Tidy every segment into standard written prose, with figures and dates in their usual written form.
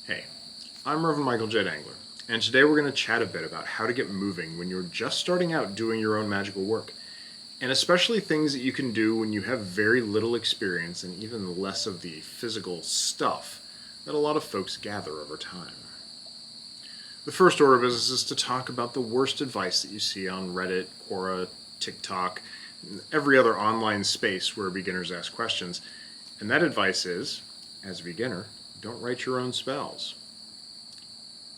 Hey, I'm Reverend Michael J Dangler, and today we're going to chat a bit about how to get moving when you're just starting out doing your own magical work, and especially things that you can do when you have very little experience and even less of the physical stuff that a lot of folks gather over time. The first order of business is to talk about the worst advice that you see on Reddit, Quora, TikTok, every other online space where beginners ask questions, and that advice is, as a beginner, don't write your own spells.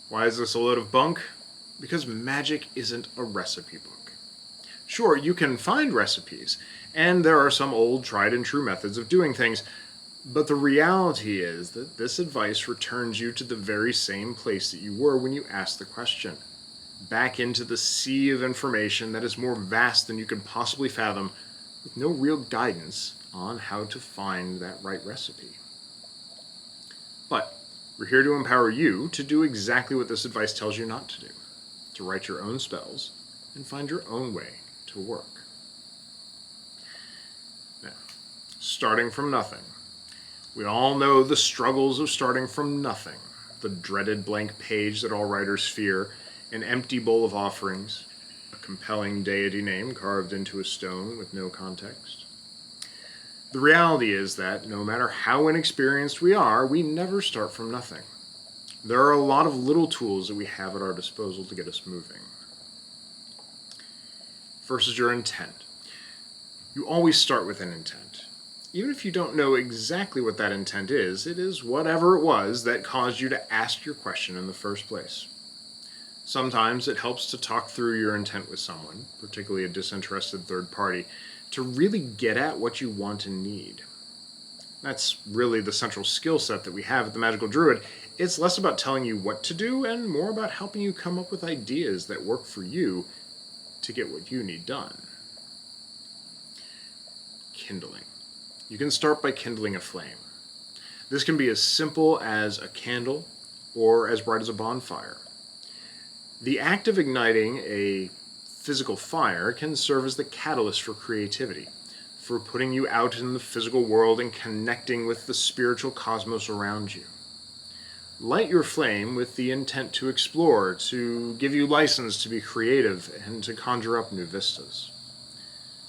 Why is this a load of bunk? Because magic isn't a recipe book. Sure, you can find recipes, and there are some old tried and true methods of doing things, but the reality is that this advice returns you to the very same place that you were when you asked the question. Back into the sea of information that is more vast than you could possibly fathom, with no real guidance on how to find that right recipe. But we're here to empower you to do exactly what this advice tells you not to do, to write your own spells and find your own way to work. Now, starting from nothing. We all know the struggles of starting from nothing, the dreaded blank page that all writers fear, an empty bowl of offerings, a compelling deity name carved into a stone with no context. The reality is that no matter how inexperienced we are, we never start from nothing. There are a lot of little tools that we have at our disposal to get us moving. First is your intent. You always start with an intent. Even if you don't know exactly what that intent is, it is whatever it was that caused you to ask your question in the first place. Sometimes it helps to talk through your intent with someone, particularly a disinterested third party, to really get at what you want and need. That's really the central skill set that we have at the Magical Druid. It's less about telling you what to do and more about helping you come up with ideas that work for you to get what you need done. Kindling. You can start by kindling a flame. This can be as simple as a candle or as bright as a bonfire. The act of igniting a physical fire can serve as the catalyst for creativity, for putting you out in the physical world and connecting with the spiritual cosmos around you. Light your flame with the intent to explore, to give you license to be creative, and to conjure up new vistas.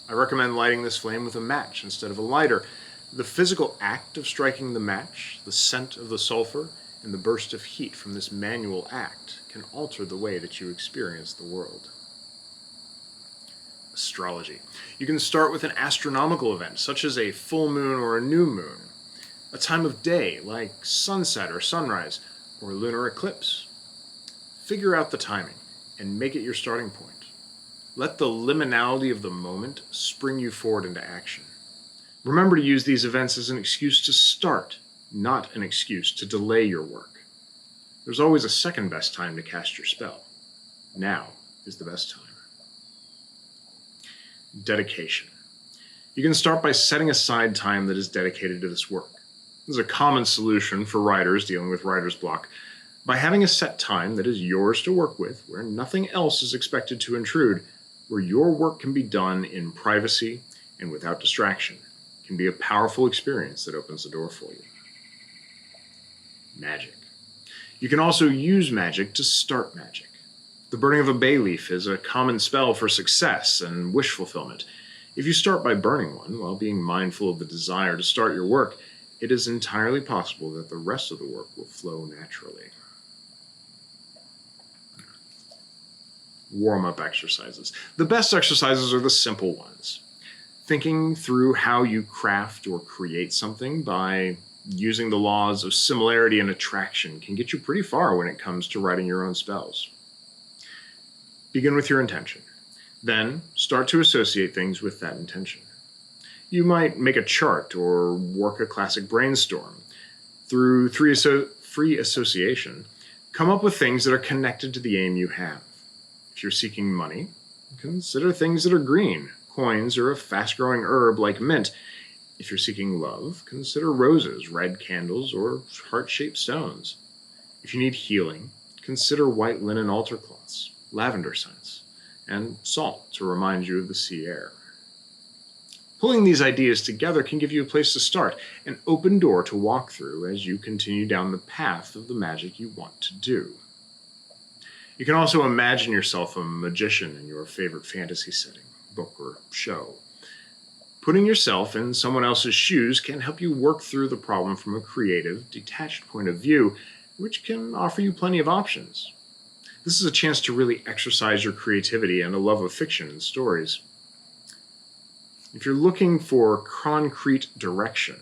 I recommend lighting this flame with a match instead of a lighter. The physical act of striking the match, the scent of the sulfur, and the burst of heat from this manual act can alter the way that you experience the world. Astrology. You can start with an astronomical event, such as a full moon or a new moon, a time of day like sunset or sunrise, or lunar eclipse. Figure out the timing and make it your starting point. Let the liminality of the moment spring you forward into action. Remember to use these events as an excuse to start, not an excuse to delay your work. There's always a second best time to cast your spell. Now is the best time. Dedication. You can start by setting aside time that is dedicated to this work. This is a common solution for writers dealing with writer's block. By having a set time that is yours to work with, where nothing else is expected to intrude, where your work can be done in privacy and without distraction, can be a powerful experience that opens the door for you. Magic. You can also use magic to start magic. The burning of a bay leaf is a common spell for success and wish fulfillment. If you start by burning one while being mindful of the desire to start your work, it is entirely possible that the rest of the work will flow naturally. Warm-up exercises. The best exercises are the simple ones. Thinking through how you craft or create something by using the laws of similarity and attraction can get you pretty far when it comes to writing your own spells. Begin with your intention. Then start to associate things with that intention. You might make a chart or work a classic brainstorm. Through free association, come up with things that are connected to the aim you have. If you're seeking money, consider things that are green, coins, or a fast-growing herb like mint. If you're seeking love, consider roses, red candles, or heart-shaped stones. If you need healing, consider white linen altar cloths, lavender scents, and salt to remind you of the sea air. Pulling these ideas together can give you a place to start, an open door to walk through as you continue down the path of the magic you want to do. You can also imagine yourself a magician in your favorite fantasy setting, book, or show. Putting yourself in someone else's shoes can help you work through the problem from a creative, detached point of view, which can offer you plenty of options. This is a chance to really exercise your creativity and a love of fiction and stories. If you're looking for concrete direction,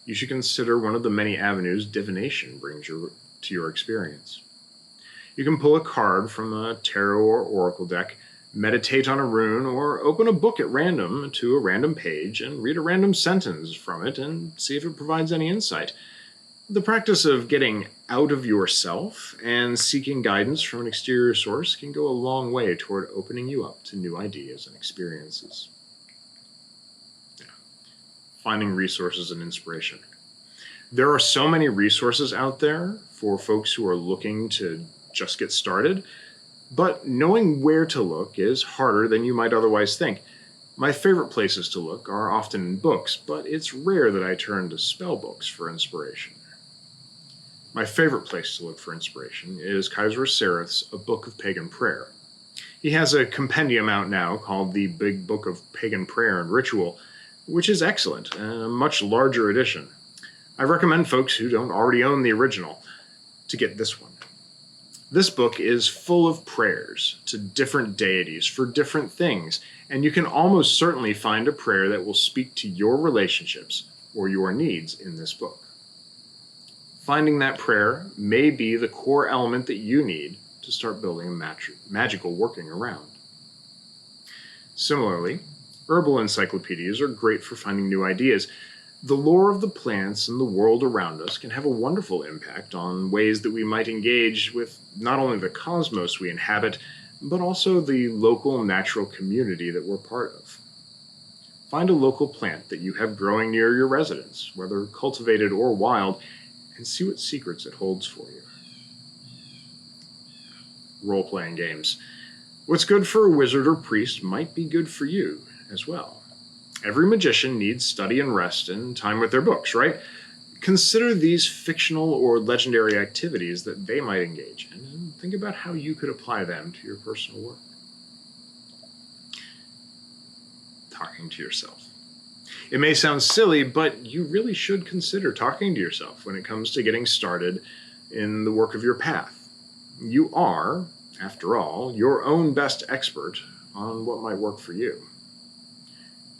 you should consider one of the many avenues divination brings to your experience. You can pull a card from a tarot or oracle deck, meditate on a rune, or open a book at random to a random page and read a random sentence from it and see if it provides any insight. The practice of getting out of yourself and seeking guidance from an exterior source can go a long way toward opening you up to new ideas and experiences. Finding resources and inspiration. There are so many resources out there for folks who are looking to just get started, but knowing where to look is harder than you might otherwise think. My favorite places to look are often in books, but it's rare that I turn to spell books for inspiration. My favorite place to look for inspiration is Kaiser Sereth's A Book of Pagan Prayer. He has a compendium out now called the Big Book of Pagan Prayer and Ritual, which is excellent, and a much larger edition. I recommend folks who don't already own the original to get this one. This book is full of prayers to different deities for different things, and you can almost certainly find a prayer that will speak to your relationships or your needs in this book. Finding that prayer may be the core element that you need to start building a magical working around. Similarly, herbal encyclopedias are great for finding new ideas. The lore of the plants and the world around us can have a wonderful impact on ways that we might engage with not only the cosmos we inhabit, but also the local natural community that we're part of. Find a local plant that you have growing near your residence, whether cultivated or wild, and see what secrets it holds for you. Role-playing games. What's good for a wizard or priest might be good for you as well. Every magician needs study and rest and time with their books, right? Consider these fictional or legendary activities that they might engage in, and think about how you could apply them to your personal work. Talking to yourself. It may sound silly, but you really should consider talking to yourself when it comes to getting started in the work of your path. You are, after all, your own best expert on what might work for you.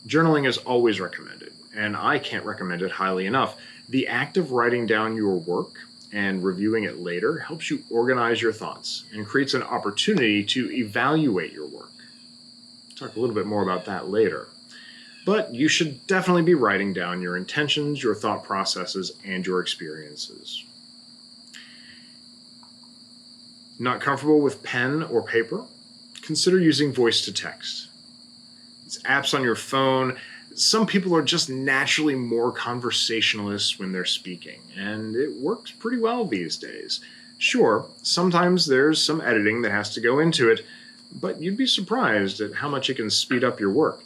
Journaling is always recommended, and I can't recommend it highly enough. The act of writing down your work and reviewing it later helps you organize your thoughts and creates an opportunity to evaluate your work. I'll talk a little bit more about that later. But you should definitely be writing down your intentions, your thought processes, and your experiences. Not comfortable with pen or paper? Consider using voice to text. It's apps on your phone. Some people are just naturally more conversationalists when they're speaking, and it works pretty well these days. Sure, sometimes there's some editing that has to go into it, but you'd be surprised at how much it can speed up your work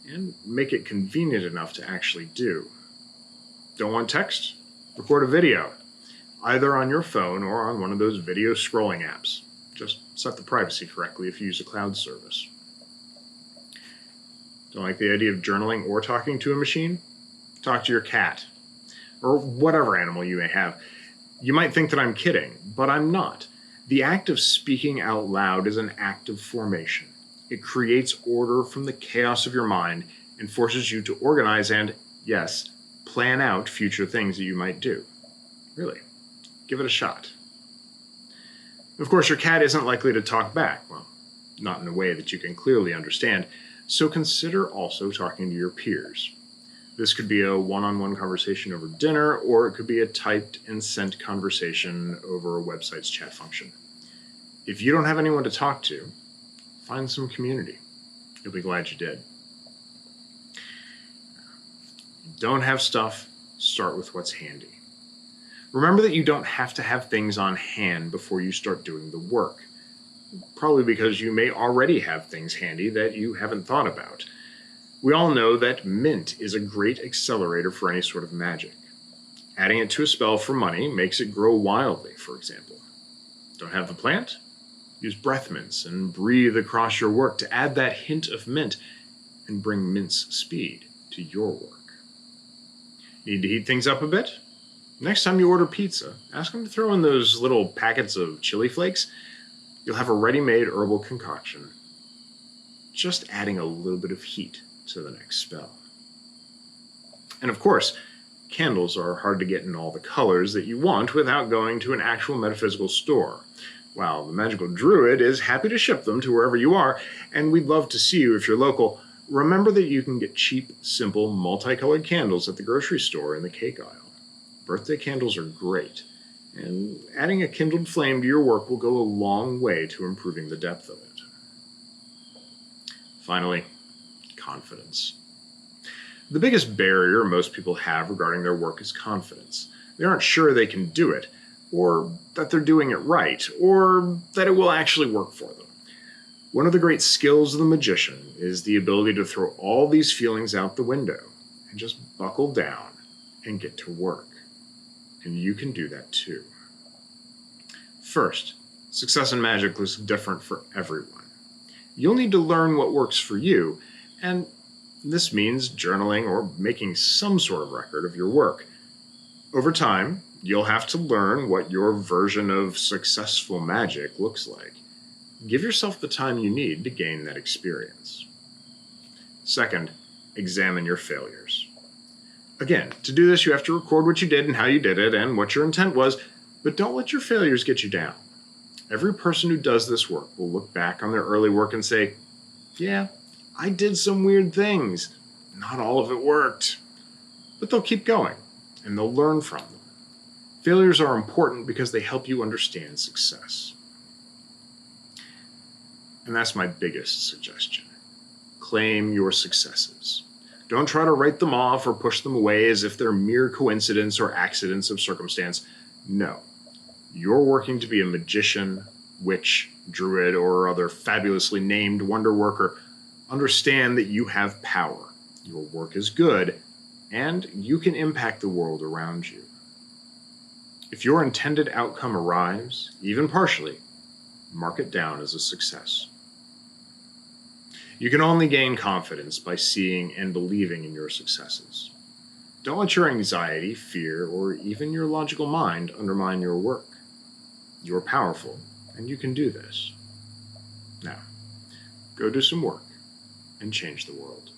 and make it convenient enough to actually do. Don't want text? Record a video, either on your phone or on one of those video scrolling apps. Just set the privacy correctly if you use a cloud service. Don't like the idea of journaling or talking to a machine? Talk to your cat, or whatever animal you may have. You might think that I'm kidding, but I'm not. The act of speaking out loud is an act of formation. It creates order from the chaos of your mind and forces you to organize and, yes, plan out future things that you might do. Really, give it a shot. Of course, your cat isn't likely to talk back, well, not in a way that you can clearly understand, so consider also talking to your peers. This could be a one-on-one conversation over dinner, or it could be a typed and sent conversation over a website's chat function. If you don't have anyone to talk to, find some community. You'll be glad you did. Don't have stuff, start with what's handy. Remember that you don't have to have things on hand before you start doing the work. Probably because you may already have things handy that you haven't thought about. We all know that mint is a great accelerator for any sort of magic. Adding it to a spell for money makes it grow wildly, for example. Don't have the plant? Use breath mints and breathe across your work to add that hint of mint and bring mint's speed to your work. Need to heat things up a bit? Next time you order pizza, ask them to throw in those little packets of chili flakes. You'll have a ready-made herbal concoction, just adding a little bit of heat to the next spell. And of course, candles are hard to get in all the colors that you want without going to an actual metaphysical store. While the Magical Druid is happy to ship them to wherever you are, and we'd love to see you if you're local, remember that you can get cheap, simple, multicolored candles at the grocery store in the cake aisle. Birthday candles are great, and adding a kindled flame to your work will go a long way to improving the depth of it. Finally, confidence. The biggest barrier most people have regarding their work is confidence. They aren't sure they can do it, or that they're doing it right, or that it will actually work for them. One of the great skills of the magician is the ability to throw all these feelings out the window and just buckle down and get to work. And you can do that too. First, success in magic looks different for everyone. You'll need to learn what works for you, and this means journaling or making some sort of record of your work. Over time, you'll have to learn what your version of successful magic looks like. Give yourself the time you need to gain that experience. Second, examine your failures. Again, to do this, you have to record what you did and how you did it and what your intent was, but don't let your failures get you down. Every person who does this work will look back on their early work and say, yeah, I did some weird things. Not all of it worked. But they'll keep going, and they'll learn from them. Failures are important because they help you understand success. And that's my biggest suggestion. Claim your successes. Don't try to write them off or push them away as if they're mere coincidence or accidents of circumstance. No. You're working to be a magician, witch, druid, or other fabulously named wonder worker. Understand that you have power. Your work is good, and you can impact the world around you. If your intended outcome arrives, even partially, mark it down as a success. You can only gain confidence by seeing and believing in your successes. Don't let your anxiety, fear, or even your logical mind undermine your work. You're powerful, and you can do this. Now, go do some work and change the world.